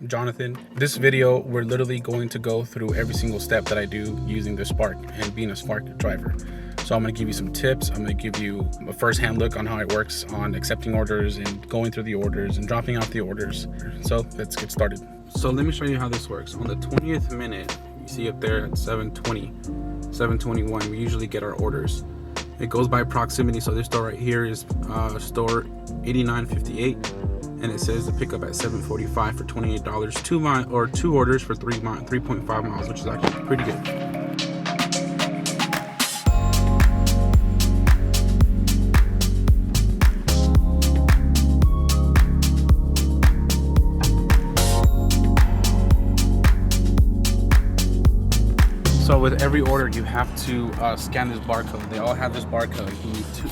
Jonathan. This video, we're literally going to go through every single step that I do using the Spark and being a Spark driver. So I'm going to give you some tips. I'm going to give you a first-hand look on how it works on accepting orders and going through the orders and dropping off the orders. So let's get started. So let me show you how this works. On the 20th minute, you see up there at 7:20, 7:21, we usually get our orders. It goes by proximity. So this store right here is store 8958, and it says to pick up at 7:45 for $28. Two orders for 3.5 miles, which is actually pretty good. So with every order, you have to scan this barcode. They all have this barcode. You need to,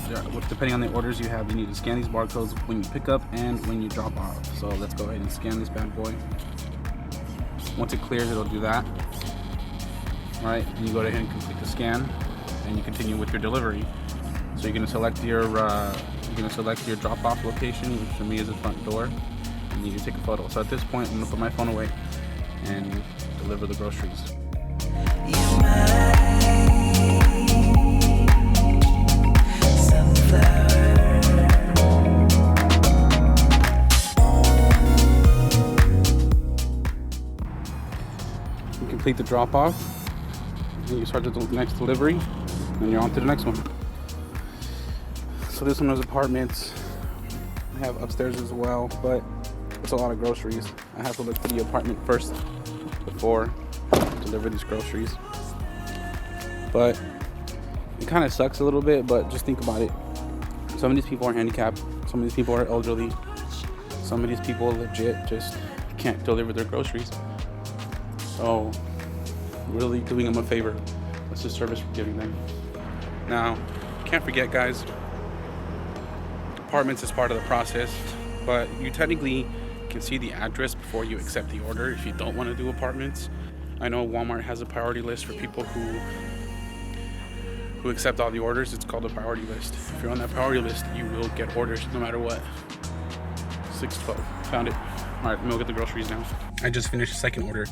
depending on the orders you have, you need to scan these barcodes when you pick up and when you drop off. So let's go ahead and scan this bad boy. Once it clears, it'll do that. All right, and you go ahead and complete the scan, and you continue with your delivery. So you're gonna select your drop-off location, which for me is the front door, and you can take a photo. So at this point, I'm gonna put my phone away and deliver the groceries. You complete the drop off, and you start the next delivery, and you're on to the next one. So this one is apartments. I have upstairs as well, but it's a lot of groceries. I have to look for the apartment first before deliver these groceries. But it kind of sucks a little bit, but just think about it. Some of these people are handicapped, some of these people are elderly, some of these people legit just can't deliver their groceries. So really doing them a favor. That's the service we're giving them. Now, can't forget, guys, apartments is part of the process, but you technically can see the address before you accept the order if you don't want to do apartments. I know Walmart has a priority list for people who accept all the orders. It's called a priority list. If you're on that priority list, you will get orders no matter what. 612, found it. All right, I'm gonna get the groceries now. I just finished the second order.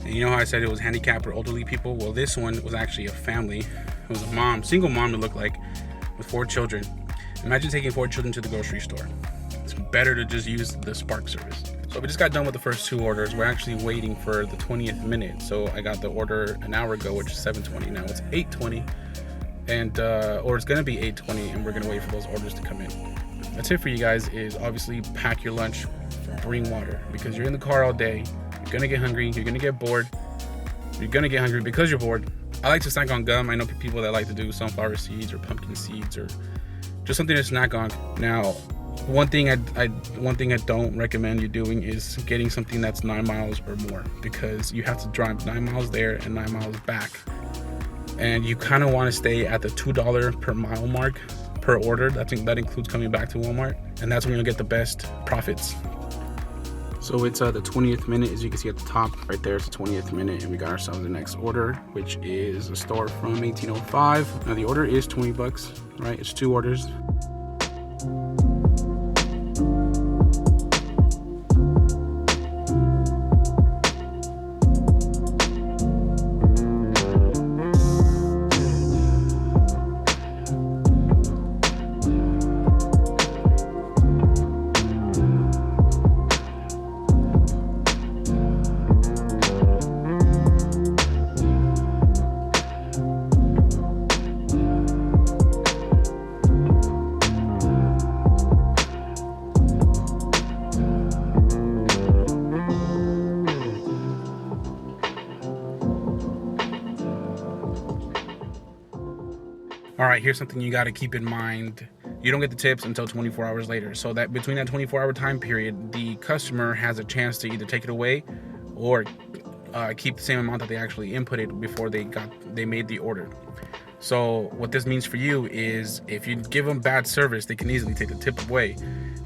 And you know how I said it was handicapped or elderly people? Well, this one was actually a family. It was a mom, single mom it looked like, with 4 children. Imagine taking 4 children to the grocery store. It's better to just use the Spark service. So we just got done with the first 2 orders. We're actually waiting for the 20th minute. So I got the order an hour ago, which is 7:20. Now it's 8:20, and or it's gonna be 8:20, and we're gonna wait for those orders to come in. A tip for you guys is obviously pack your lunch, bring water, because you're in the car all day. You're gonna get hungry. You're gonna get bored. You're gonna get hungry because you're bored. I like to snack on gum. I know people that like to do sunflower seeds or pumpkin seeds or just something to snack on. Now, one thing I don't recommend you doing is getting something that's 9 miles or more, because you have to drive 9 miles there and 9 miles back, and you kind of want to stay at the $2 per mile mark per order. That includes coming back to Walmart, and that's when you'll get the best profits. So it's the 20th minute, as you can see at the top right there. It's the 20th minute, and we got ourselves the next order, which is a store from 1805. Now the order is $20, right? It's 2 orders. All right, here's something you got to keep in mind. You don't get the tips until 24 hours later. So that between that 24-hour time period, the customer has a chance to either take it away or keep the same amount that they actually inputted before they made the order. So what this means for you is if you give them bad service, they can easily take the tip away.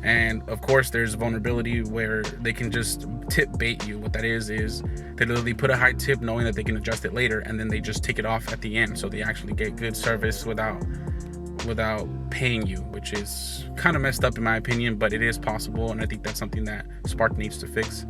And of course, there's vulnerability where they can just tip bait you. What that is they literally put a high tip knowing that they can adjust it later, and then they just take it off at the end. So they actually get good service without paying you, which is kind of messed up in my opinion, but it is possible. And I think that's something that Spark needs to fix.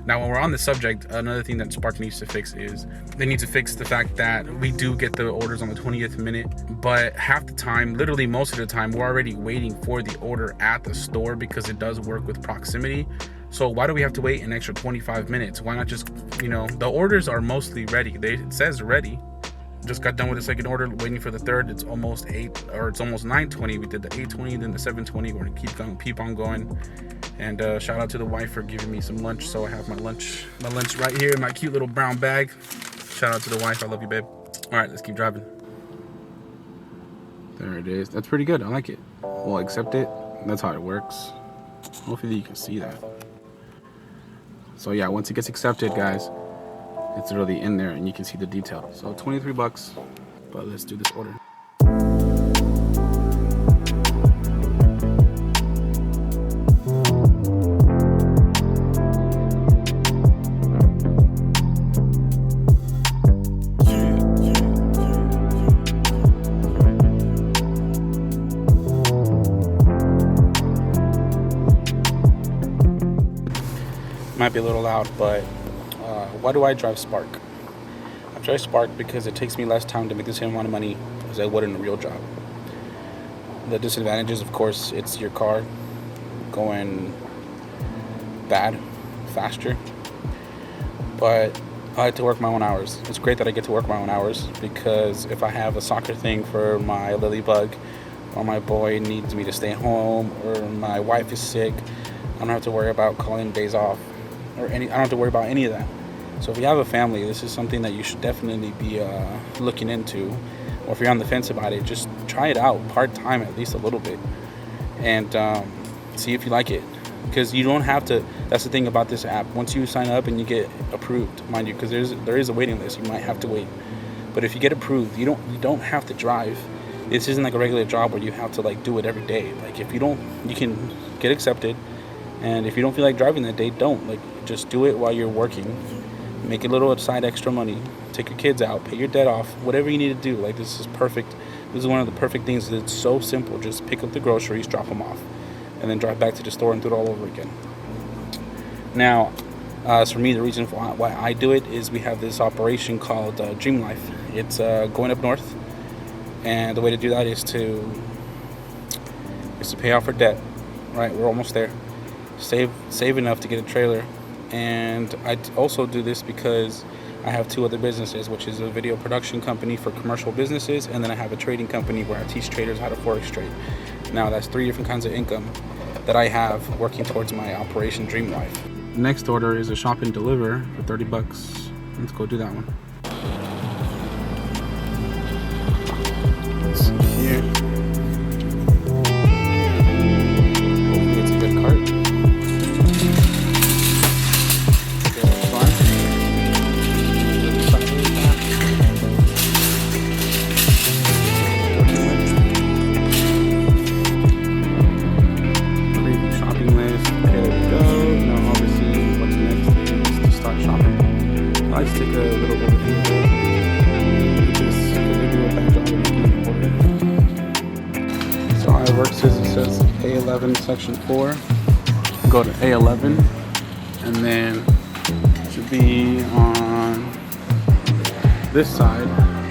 Now, when we're on the subject, another thing that Spark needs to fix is they need to fix the fact that we do get the orders on the 20th minute, but half the time, literally most of the time, we're already waiting for the order at the store because it does work with proximity. So why do we have to wait an extra 25 minutes? Why not just, you know, the orders are mostly ready. It says ready. Just got done with the second order, waiting for the third. It's almost 9:20. We did the 8:20, then the 7:20. We're gonna keep on going. And shout out to the wife for giving me some lunch. So I have my lunch right here in my cute little brown bag. Shout out to the wife. I love you, babe. All right, let's keep driving. There it is. That's pretty good. I like it. We'll accept it. That's how it works. Hopefully you can see that. So yeah, once it gets accepted, guys, it's really in there and you can see the detail. So $23, but let's do this order. Might be a little loud, but why do I drive Spark? I drive Spark because it takes me less time to make the same amount of money as I would in a real job. The disadvantages, of course, it's your car going bad, faster, but I like to work my own hours. It's great that I get to work my own hours because if I have a soccer thing for my lily bug, or my boy needs me to stay home, or my wife is sick, I don't have to worry about calling days off. I don't have to worry about any of that. So if you have a family, this is something that you should definitely be looking into. Or if you're on the fence about it, just try it out part-time at least a little bit and see if you like it. Because you don't have to. That's the thing about this app. Once you sign up and you get approved, mind you, because there is a waiting list, you might have to wait. But if you get approved, you don't have to drive. This isn't like a regular job where you have to like do it every day. Like if you don't, you can get accepted. And if you don't feel like driving that day, don't. Like, just do it while you're working. Make a little side extra money. Take your kids out. Pay your debt off. Whatever you need to do. Like, this is perfect. This is one of the perfect things. It's so simple. Just pick up the groceries, drop them off, and then drive back to the store and do it all over again. Now, as for me, the reason why I do it is we have this operation called Dream Life. It's going up north. And the way to do that is to pay off our debt. Right? We're almost there. Save enough to get a trailer. And I also do this because I have two other businesses, which is a video production company for commercial businesses, and then I have a trading company where I teach traders how to forex trade. Now that's 3 different kinds of income that I have working towards my Operation Dream Life. Next order is a shop and deliver for $30. Let's go do that one. Let's see here. Hopefully it's a good cart. Let's take a little overview of it, just because they do a bad job of making the order. So how it works is it says A11 section 4, go to A11, and then it should be on this side,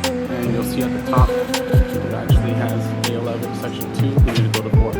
and you'll see at the top it actually has A11 section 2, we need to go to 4.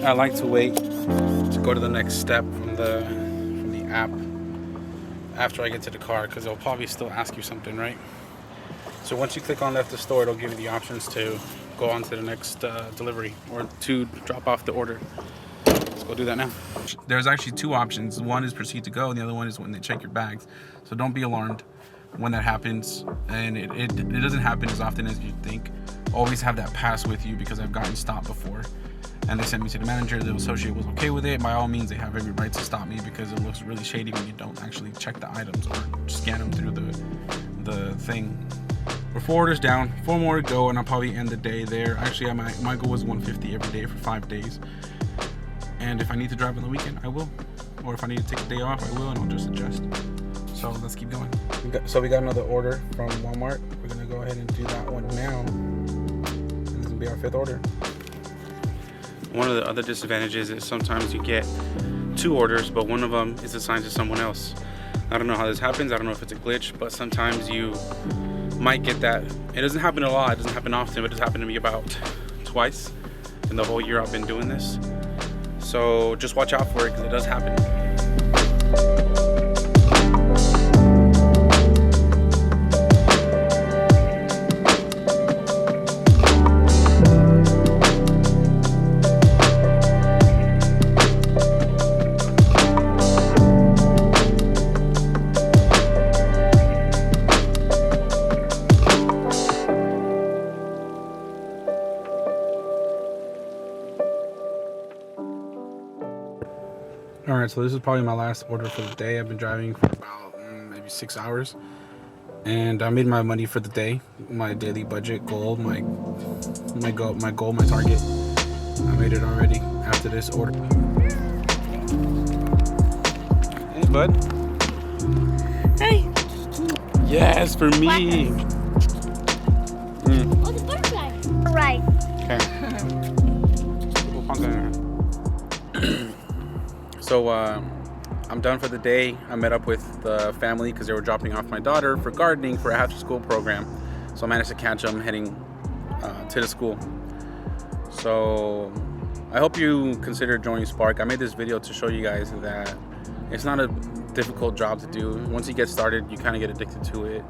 I like to wait to go to the next step from the app after I get to the car, because it'll probably still ask you something, right? So once you click on left to store, it'll give you the options to go on to the next delivery or to drop off the order. Let's go do that now. There's actually two options. One is proceed to go, and the other one is when they check your bags. So don't be alarmed when that happens, and it doesn't happen as often as you think. Always have that pass with you, because I've gotten stopped before and they sent me to the manager. The associate was okay with it. By all means, they have every right to stop me, because it looks really shady when you don't actually check the items or scan them through the thing. We're 4 orders down, 4 more to go, and I'll probably end the day there. Actually, my goal was 150 every day for 5 days, and if I need to drive on the weekend, I will, or if I need to take a day off, I will, and I'll just adjust. So let's keep going. We got another order from Walmart. We're gonna go ahead and do that one now. And this will be our 5th order. One of the other disadvantages is sometimes you get 2 orders, but one of them is assigned to someone else. I don't know how this happens. I don't know if it's a glitch, but sometimes you might get that. It doesn't happen a lot. It doesn't happen often, but it's happened to me about twice in the whole year I've been doing this. So just watch out for it, because it does happen. Alright, so this is probably my last order for the day. I've been driving for about maybe 6 hours, and I made my money for the day, my daily budget goal, my target. I made it already after this order. Hey, bud. Hey. Yes, for me. Oh, the butterfly. Right. Okay. So I'm done for the day. I met up with the family because they were dropping off my daughter for gardening for a after school program. So I managed to catch them heading to the school. So I hope you consider joining Spark. I made this video to show you guys that it's not a difficult job to do. Once you get started, you kind of get addicted to it.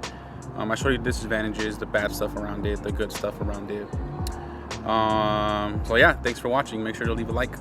I show you the disadvantages, the bad stuff around it, the good stuff around it. So yeah, thanks for watching. Make sure to leave a like.